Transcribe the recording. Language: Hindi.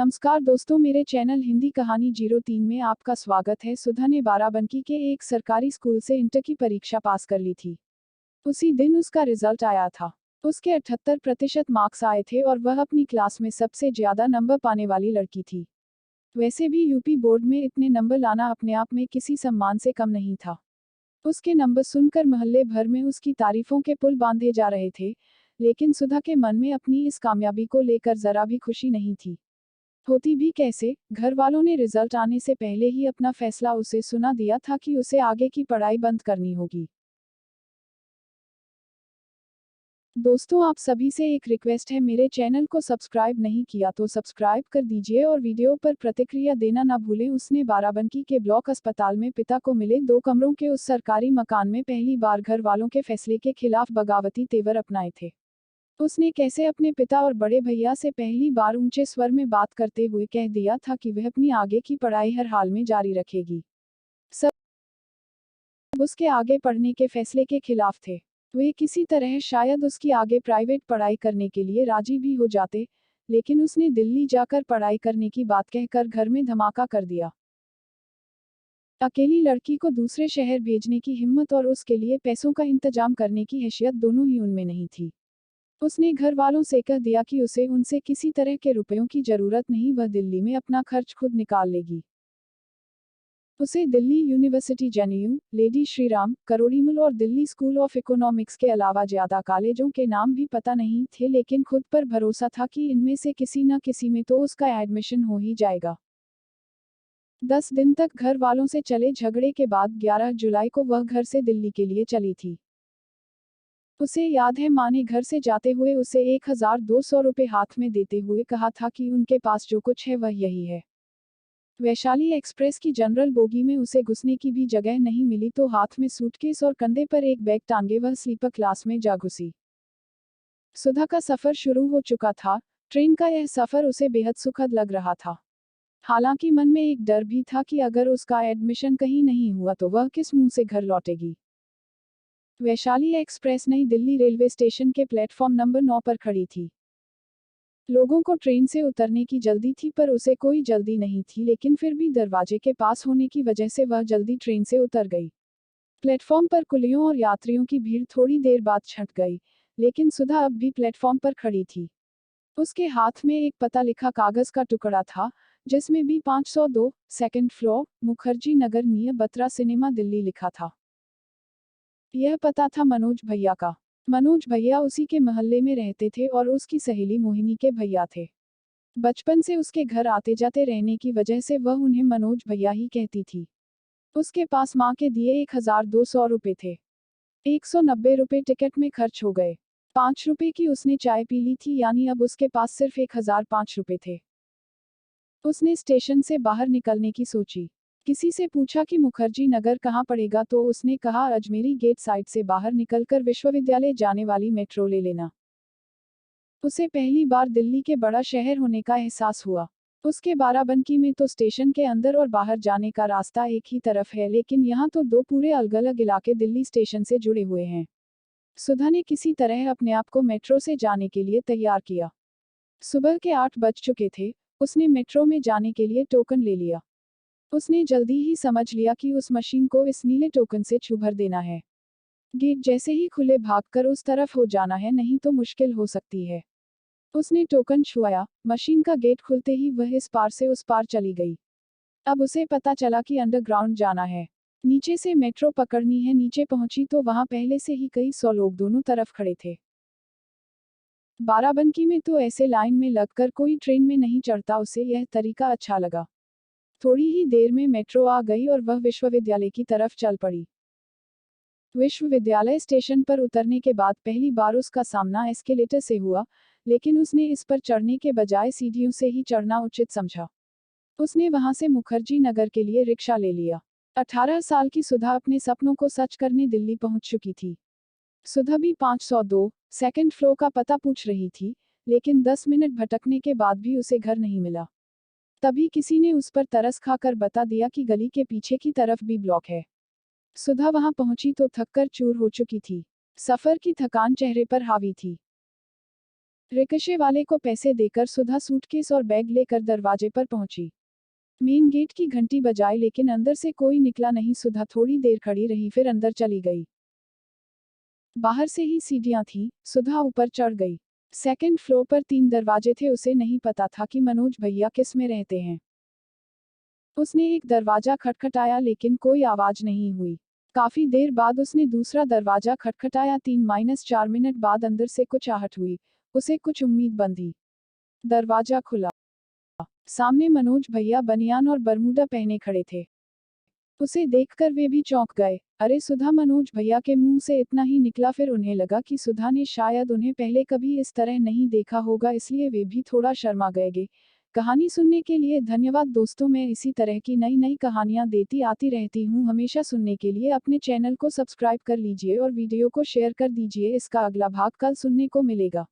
नमस्कार दोस्तों, मेरे चैनल हिंदी कहानी 03 में आपका स्वागत है। सुधा ने बाराबंकी के एक सरकारी स्कूल से इंटर की परीक्षा पास कर ली थी। उसी दिन उसका रिजल्ट आया था। उसके 78% मार्क्स आए थे और वह अपनी क्लास में सबसे ज्यादा नंबर पाने वाली लड़की थी। वैसे भी यूपी बोर्ड में इतने नंबर लाना अपने आप में किसी सम्मान से कम नहीं था। उसके नंबर सुनकर मोहल्ले भर में उसकी तारीफों के पुल बांधे जा रहे थे, लेकिन सुधा के मन में अपनी इस कामयाबी को लेकर जरा भी खुशी नहीं थी। होती भी कैसे, घर वालों ने रिजल्ट आने से पहले ही अपना फैसला उसे सुना दिया था कि उसे आगे की पढ़ाई बंद करनी होगी। दोस्तों, आप सभी से एक रिक्वेस्ट है, मेरे चैनल को सब्सक्राइब नहीं किया तो सब्सक्राइब कर दीजिए और वीडियो पर प्रतिक्रिया देना ना भूलें। उसने बाराबंकी के ब्लॉक अस्पताल में पिता को मिले 2 कमरों के उस सरकारी मकान में पहली बार घर वालों के फैसले के खिलाफ बगावती तेवर अपनाए थे। उसने कैसे अपने पिता और बड़े भैया से पहली बार ऊंचे स्वर में बात करते हुए कह दिया था कि वह अपनी आगे की पढ़ाई हर हाल में जारी रखेगी। सब उसके आगे पढ़ने के फैसले के खिलाफ थे। वे किसी तरह शायद उसकी आगे प्राइवेट पढ़ाई करने के लिए राजी भी हो जाते, लेकिन उसने दिल्ली जाकर पढ़ाई करने की बात कहकर घर में धमाका कर दिया। अकेली लड़की को दूसरे शहर भेजने की हिम्मत और उसके लिए पैसों का इंतजाम करने की हैसियत दोनों ही उनमें नहीं थी। उसने घर वालों से कह दिया कि उसे उनसे किसी तरह के रुपयों की जरूरत नहीं, वह दिल्ली में अपना खर्च खुद निकाल लेगी। उसे Delhi university JNU, lady Shriram, Kirori Mal और दिल्ली स्कूल ऑफ इकोनॉमिक्स के अलावा ज्यादा कॉलेजों के नाम भी पता नहीं थे, लेकिन खुद पर भरोसा था कि इनमें से किसी न किसी में तो उसका एडमिशन हो ही जाएगा। 10 दिन तक घर वालों से चले झगड़े के बाद 11 जुलाई को वह घर से दिल्ली के लिए चली थी। उसे याद है, माँ ने घर से जाते हुए उसे 1200 रुपये हाथ में देते हुए कहा था कि उनके पास जो कुछ है वह यही है। वैशाली एक्सप्रेस की जनरल बोगी में उसे घुसने की भी जगह नहीं मिली तो हाथ में सूटकेस और कंधे पर एक बैग टांगे वह स्लीपर क्लास में जा घुसी। सुधा का सफर शुरू हो चुका था। ट्रेन का यह सफर उसे बेहद सुखद लग रहा था। हालांकि मन में एक डर भी था कि अगर उसका एडमिशन कहीं नहीं हुआ तो वह किस मुंह से घर लौटेगी। वैशाली एक्सप्रेस नई दिल्ली रेलवे स्टेशन के प्लेटफॉर्म नंबर 9 पर खड़ी थी। लोगों को ट्रेन से उतरने की जल्दी थी पर उसे कोई जल्दी नहीं थी, लेकिन फिर भी दरवाजे के पास होने की वजह से वह जल्दी ट्रेन से उतर गई। प्लेटफॉर्म पर कुलियों और यात्रियों की भीड़ थोड़ी देर बाद छट गई, लेकिन सुधा अब भी प्लेटफॉर्म पर खड़ी थी। उसके हाथ में एक पता लिखा कागज का टुकड़ा था, जिसमें भी 502 second floor, Mukherjee Nagar near Batra cinema Delhi लिखा था। यह पता था मनोज भैया का। मनोज भैया उसी के मोहल्ले में रहते थे और उसकी सहेली मोहिनी के भैया थे। बचपन से उसके घर आते जाते रहने की वजह से वह उन्हें मनोज भैया ही कहती थी। उसके पास माँ के दिए 1200 रुपये थे। 190 रुपये टिकट में खर्च हो गए। 5 रुपये की उसने चाय पी ली थी, यानी अब उसके पास सिर्फ 1005 रुपये थे। उसने स्टेशन से बाहर निकलने की सोची। किसी से पूछा कि मुखर्जी नगर कहाँ पड़ेगा तो उसने कहा अजमेरी गेट साइड से बाहर निकलकर विश्वविद्यालय जाने वाली मेट्रो ले लेना। उसे पहली बार दिल्ली के बड़ा शहर होने का एहसास हुआ। उसके बाराबंकी में तो स्टेशन के अंदर और बाहर जाने का रास्ता एक ही तरफ है, लेकिन यहाँ तो दो पूरे अलग अलग इलाके दिल्ली स्टेशन से जुड़े हुए हैं। सुधा ने किसी तरह अपने आप को मेट्रो से जाने के लिए तैयार किया। सुबह के 8 बज चुके थे। उसने मेट्रो में जाने के लिए टोकन ले लिया। उसने जल्दी ही समझ लिया कि उस मशीन को इस नीले टोकन से छू भर देना है। गेट जैसे ही खुले भागकर उस तरफ हो जाना है, नहीं तो मुश्किल हो सकती है। उसने टोकन छुआया, मशीन का गेट खुलते ही वह इस पार से उस पार चली गई। अब उसे पता चला कि अंडरग्राउंड जाना है। नीचे से मेट्रो पकड़नी है। नीचे पहुंची तो वहां पहले से ही कई 100 लोग दोनों तरफ खड़े थे। बाराबंकी में तो ऐसे लाइन में लगकर कोई ट्रेन में नहीं चढ़ता। उसे यह तरीका अच्छा लगा। थोड़ी ही देर में मेट्रो आ गई और वह विश्वविद्यालय की तरफ चल पड़ी। विश्वविद्यालय स्टेशन पर उतरने के बाद पहली बार उसका सामना एस्केलेटर से हुआ, लेकिन उसने इस पर चढ़ने के बजाय सीढ़ियों से ही चढ़ना उचित समझा। उसने वहां से मुखर्जी नगर के लिए रिक्शा ले लिया। 18 साल की सुधा अपने सपनों को सच करने दिल्ली पहुंच चुकी थी। सुधा भी 502 सेकंड फ्लोर का पता पूछ रही थी, लेकिन 10 मिनट भटकने के बाद भी उसे घर नहीं मिला। तभी किसी ने उस पर तरस खाकर बता दिया कि गली के पीछे की तरफ भी ब्लॉक है। सुधा वहां पहुंची तो थककर चूर हो चुकी थी। सफर की थकान चेहरे पर हावी थी। रिक्शे वाले को पैसे देकर सुधा सूटकेस और बैग लेकर दरवाजे पर पहुंची। मेन गेट की घंटी बजाई लेकिन अंदर से कोई निकला नहीं। सुधा थोड़ी देर खड़ी रही फिर अंदर चली गई। बाहर से ही सीढ़ियां थीं, सुधा ऊपर चढ़ गई। सेकंड फ्लोर पर 3 दरवाजे थे। उसे नहीं पता था कि मनोज भैया किस में रहते हैं। उसने एक दरवाजा खटखटाया लेकिन कोई आवाज नहीं हुई। काफी देर बाद उसने दूसरा दरवाजा खटखटाया। 3-4 मिनट बाद अंदर से कुछ आहट हुई। उसे कुछ उम्मीद बंधी। दरवाजा खुला। सामने मनोज भैया बनियान और बरमूडा पहने खड़े थे। उसे देखकर वे भी चौंक गए। अरे सुधा! मनोज भैया के मुंह से इतना ही निकला। फिर उन्हें लगा कि सुधा ने शायद उन्हें पहले कभी इस तरह नहीं देखा होगा, इसलिए वे भी थोड़ा शर्मा गए। कहानी सुनने के लिए धन्यवाद दोस्तों। मैं इसी तरह की नई नई कहानियां देती आती रहती हूं। हमेशा सुनने के लिए अपने चैनल को सब्सक्राइब कर लीजिए और वीडियो को शेयर कर दीजिए। इसका अगला भाग कल सुनने को मिलेगा।